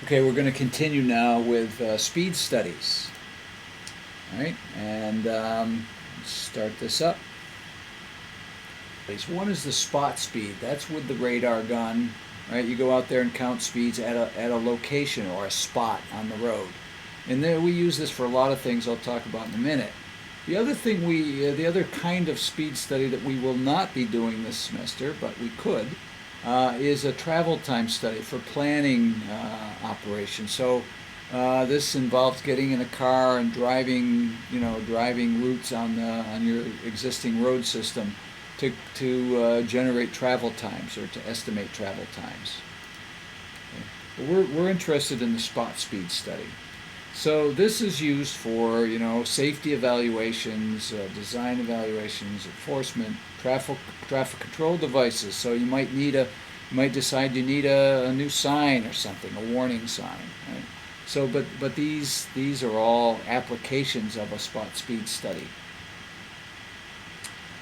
Okay, we're going to continue now with speed studies. All right, and start this up. One is the spot speed. That's with the radar gun. Right, you go out there and count speeds at a location or a spot on the road, and then we use this for a lot of things. I'll talk about in a minute. The other kind of speed study that we will not be doing this semester, but we could, is a travel time study for planning operations. So this involves getting in a car and driving routes on your existing road system to generate travel times or to estimate travel times. Okay. We're interested in the spot speed study. So this is used for safety evaluations, design evaluations, enforcement, traffic control devices. So you might decide you need a new sign or something, a warning sign. Right? So but these are all applications of a spot speed study.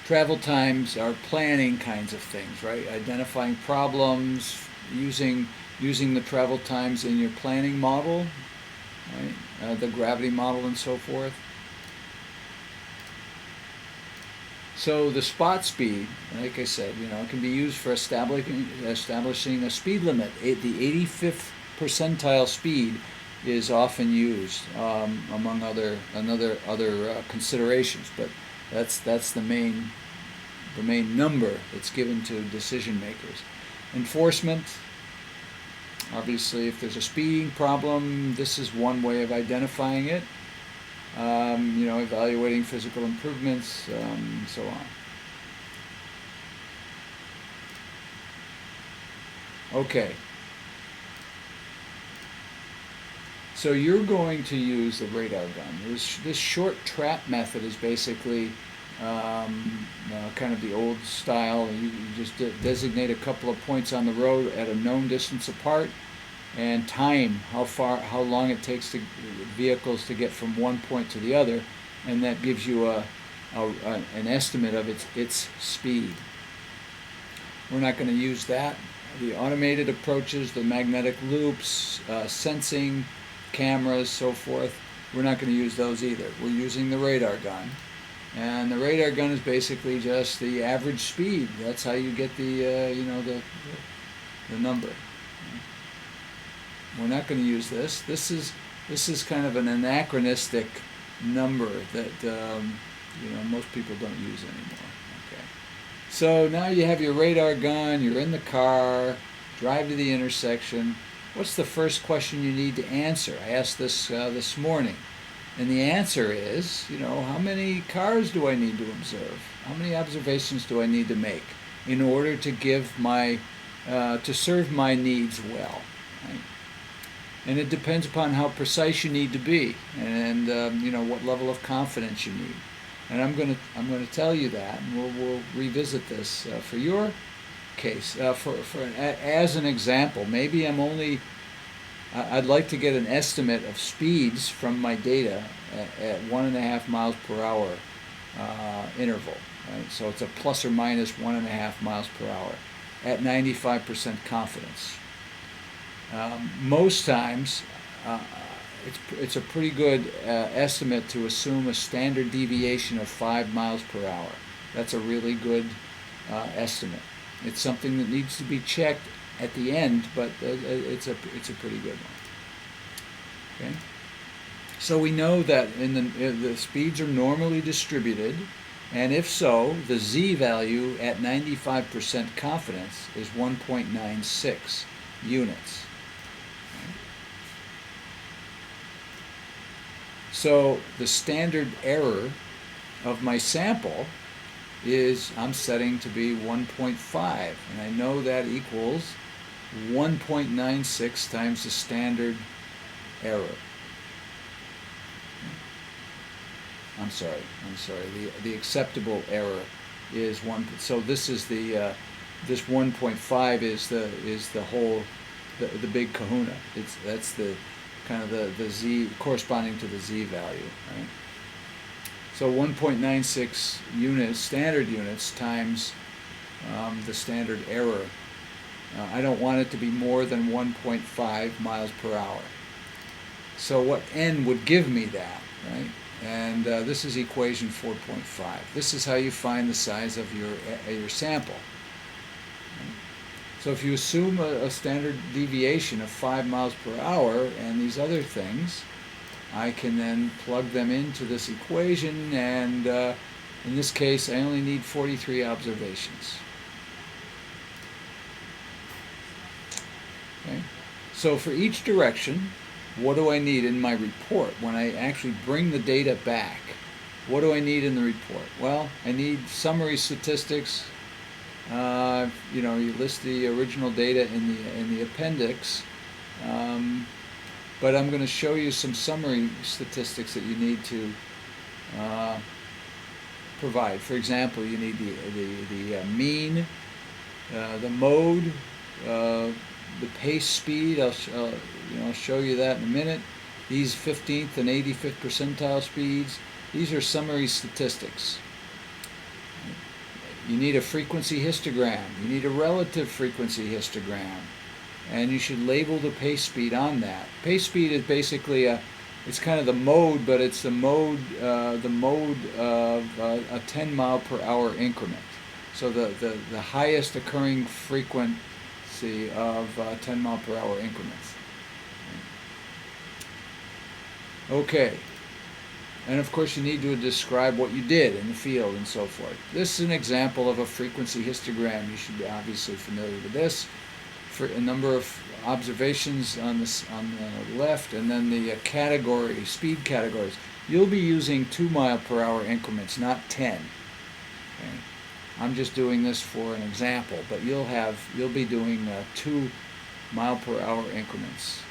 Travel times are planning kinds of things, right? Identifying problems, using the travel times in your planning model, right? The gravity model and so forth. So the spot speed, like I said, it can be used for establishing a speed limit. The 85th percentile speed is often used among other considerations, but that's the main number that's given to decision makers. Enforcement. Obviously, if there's a speeding problem, this is one way of identifying it. Evaluating physical improvements, so on. Okay. So you're going to use the radar gun. This short trap method is basically kind of the old style. You just designate a couple of points on the road at a known distance apart, and time how long it takes to vehicles to get from one point to the other, and that gives you an estimate of its speed. We're not going to use that. The automated approaches, the magnetic loops, sensing, cameras, so forth, we're not going to use those either. We're using the radar gun. And the radar gun is basically just the average speed. That's how you get the number. We're not going to use this. This is kind of an anachronistic number that most people don't use anymore. Okay. So now you have your radar gun. You're in the car. Drive to the intersection. What's the first question you need to answer? I asked this this morning. And the answer is, how many cars do I need to observe? How many observations do I need to make in order to to serve my needs well? Right? And it depends upon how precise you need to be, and what level of confidence you need. And I'm going to tell you that, and we'll revisit this for your case. As an example, maybe I'd like to get an estimate of speeds from my data at 1.5 miles per hour interval. Right? So it's a plus or minus 1.5 miles per hour at 95% confidence. Most times, it's a pretty good estimate to assume a standard deviation of 5 miles per hour. That's a really good estimate. It's something that needs to be checked at the end, but it's a pretty good one. Okay. So we know that the speeds are normally distributed, and if so, the z value at 95% confidence is 1.96 units. So the standard error of my sample is I'm setting to be 1.5, and I know that equals 1.96 times the standard error. I'm sorry. The acceptable error is 1. So this is this 1.5 is the whole the big kahuna. That's the kind of the z corresponding to the z value, right? So 1.96 units, standard units, times the standard error I don't want it to be more than 1.5 miles per hour. So what n would give me that, right? And this is equation 4.5. This is how you find the size of your sample. So if you assume a standard deviation of 5 miles per hour and these other things, I can then plug them into this equation, and in this case I only need 43 observations. Okay? So for each direction, what do I need in my report when I actually bring the data back? What do I need in the report? Well, I need summary statistics. You list the original data in the appendix, but I'm going to show you some summary statistics that you need to provide. For example, you need the mean, the mode, the pace speed. I'll show you that in a minute. These 15th and 85th percentile speeds. These are summary statistics. You need a frequency histogram. You need a relative frequency histogram. And you should label the pace speed on that. Pace speed is basically it's kind of the mode, but it's the mode of a 10 mile per hour increment. So the highest occurring frequency of 10 mile per hour increments. Okay. And of course you need to describe what you did in the field and so forth. This is an example of a frequency histogram. You should be obviously familiar with this. For a number of observations on the left, and then the speed categories. You'll be using 2 mile per hour increments, not 10. Okay? I'm just doing this for an example, but you'll be doing 2 mile per hour increments.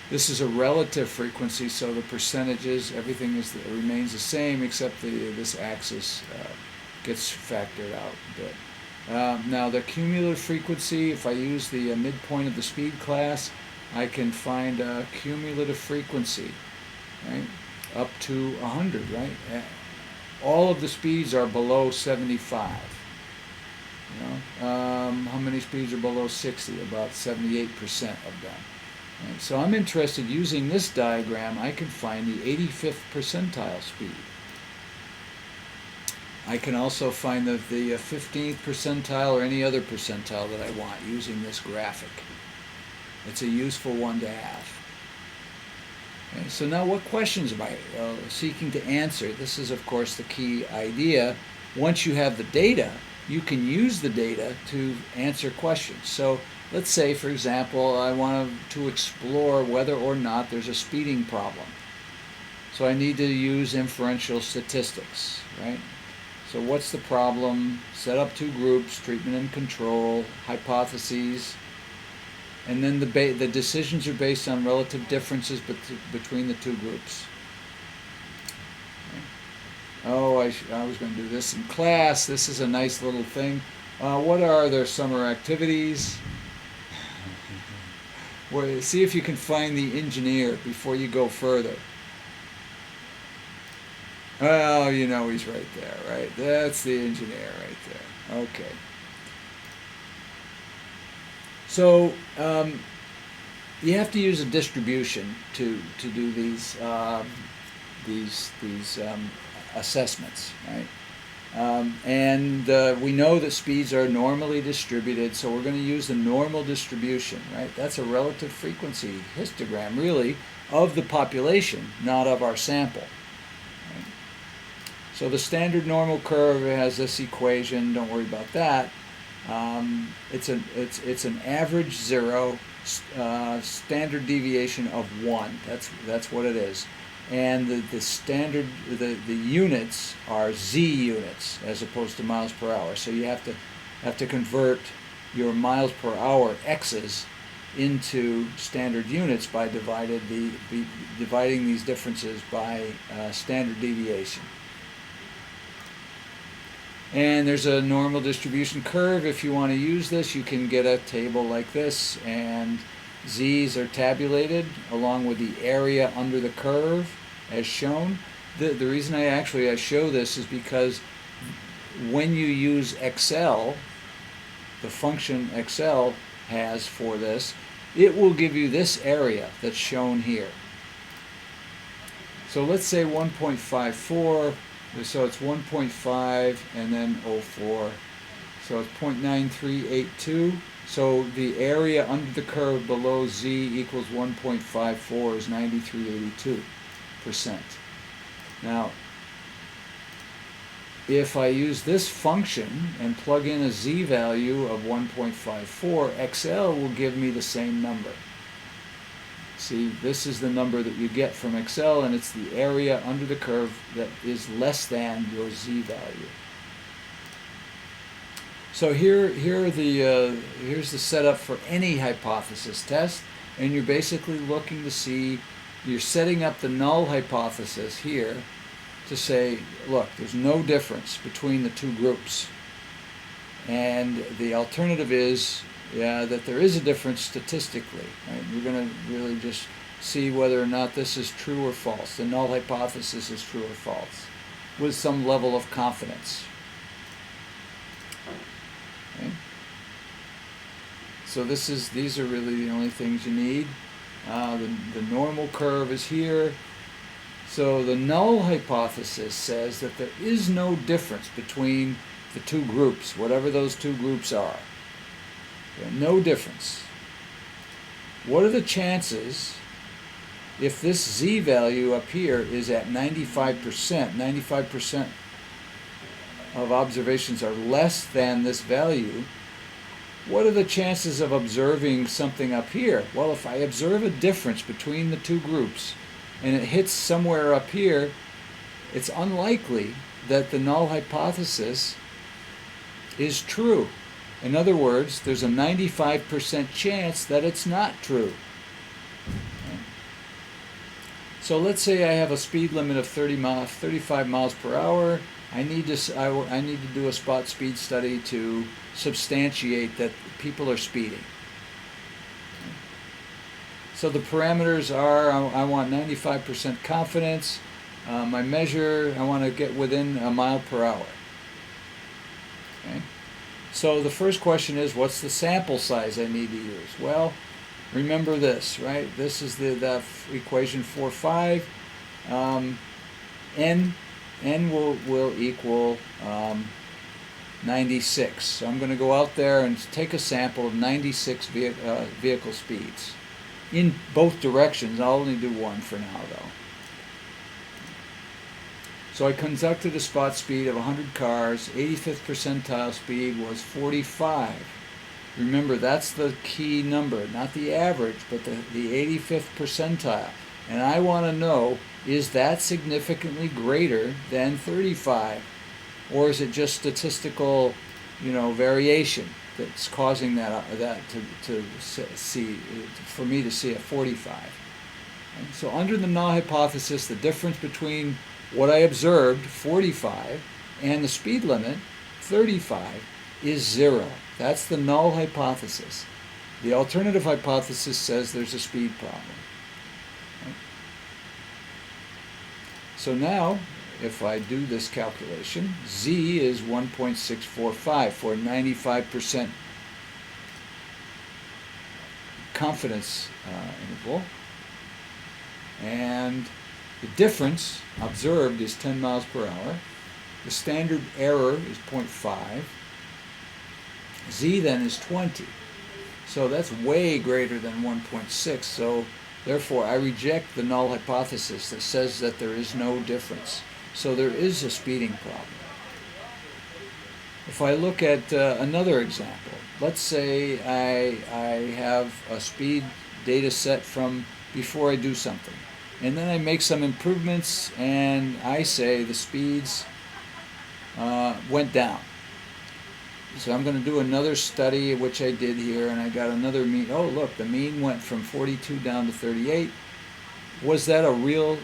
This is a relative frequency, so the percentages, everything remains the same, except this axis gets factored out a bit. Now the cumulative frequency, if I use the midpoint of the speed class, I can find a cumulative frequency, right, up to 100, right? All of the speeds are below 75. How many speeds are below 60? About 78% of them. Right, so I'm interested, using this diagram, I can find the 85th percentile speed. I can also find the 15th percentile or any other percentile that I want using this graphic. It's a useful one to have. Okay, so now what questions am I seeking to answer? This is, of course, the key idea. Once you have the data, you can use the data to answer questions. So let's say, for example, I want to explore whether or not there's a speeding problem. So I need to use inferential statistics, right? So what's the problem? Set up 2 groups, treatment and control, hypotheses, and then the decisions are based on relative differences between the 2 groups. Okay. Oh, I was going to do this in class. This is a nice little thing. What are their summer activities? Well, see if you can find the engineer before you go further. Well, he's right there, right? That's the engineer right there. Okay. So you have to use a distribution to do these assessments, right? We know that speeds are normally distributed, so we're going to use the normal distribution, right? That's a relative frequency histogram, really, of the population, not of our sample. Right? So the standard normal curve has this equation. Don't worry about that. It's an average 0, standard deviation of 1. That's what it is. And the standard, the units are z units as opposed to miles per hour. So you have to convert your miles per hour x's into standard units by dividing these differences by standard deviation. And there's a normal distribution curve. If you want to use this, you can get a table like this, and z's are tabulated along with the area under the curve as shown. The reason I show this is because when you use Excel, the function XL has for this, it will give you this area that's shown here. So let's say 1.54, so it's 1.5 and then 0.4, so it's 0.9382. So the area under the curve below Z equals 1.54 is 93.82%. Now, if I use this function and plug in a Z value of 1.54, XL will give me the same number. See, this is the number that you get from XL, and it's the area under the curve that is less than your Z value. So here's the setup for any hypothesis test, and you're basically looking to see, you're setting up the null hypothesis here to say, look, there's no difference between the two groups. And the alternative is, that there is a difference statistically. Right? You're going to really just see whether or not this is true or false. The null hypothesis is true or false, with some level of confidence. Okay? So these are really the only things you need. The normal curve is here. So the null hypothesis says that there is no difference between the two groups, whatever those two groups are. No difference. What are the chances if this Z value up here is at 95% of observations are less than this value? What are the chances of observing something up here? Well, if I observe a difference between the two groups and it hits somewhere up here, it's unlikely that the null hypothesis is true. In other words, there's a 95% chance that it's not true. So let's say I have a speed limit of 35 miles per hour. I need to do a spot speed study to substantiate that people are speeding. So the parameters are, I want 95% confidence. My measure, I want to get within a mile per hour. Okay? So the first question is, what's the sample size I need to use? Well, remember this, right? This is the equation 4-5. N will equal 96. So I'm going to go out there and take a sample of 96 vehicle speeds in both directions. I'll only do one for now, though. So I conducted a spot speed of 100 cars. 85th percentile speed was 45. Remember, that's the key number, not the average, but the 85th percentile. And I want to know, is that significantly greater than 35? Or is it just statistical, variation that's causing that for me to see a 45? And so under the null hypothesis, the difference between what I observed, 45, and the speed limit, 35, is 0. That's the null hypothesis. The alternative hypothesis says there's a speed problem. Right? So now, if I do this calculation, Z is 1.645 for a 95% confidence interval. And the difference observed is 10 miles per hour. The standard error is 0.5. Z then is 20. So that's way greater than 1.6. So therefore, I reject the null hypothesis that says that there is no difference. So there is a speeding problem. If I look at another example, let's say I have a speed data set from before I do something. And then I make some improvements, and I say the speeds went down. So I'm going to do another study, which I did here, and I got another mean. Oh, look, the mean went from 42 down to 38. Was that a real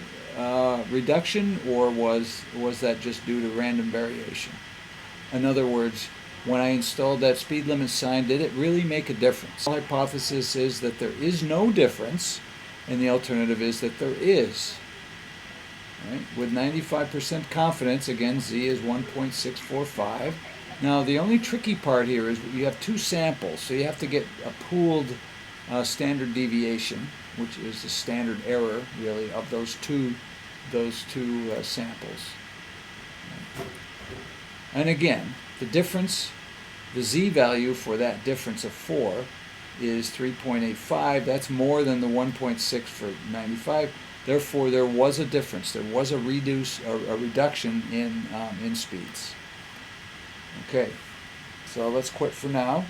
reduction, or was that just due to random variation? In other words, when I installed that speed limit sign, did it really make a difference? The hypothesis is that there is no difference, and the alternative is that there is. Right? With 95% confidence, again, Z is 1.645, Now the only tricky part here is you have two samples, so you have to get a pooled standard deviation, which is the standard error really of those two samples. And again, the difference, the z-value for that difference of 4 is 3.85. That's more than the 1.6 for 95. Therefore, there was a difference. There was a reduction in speeds. Okay, so let's quit for now.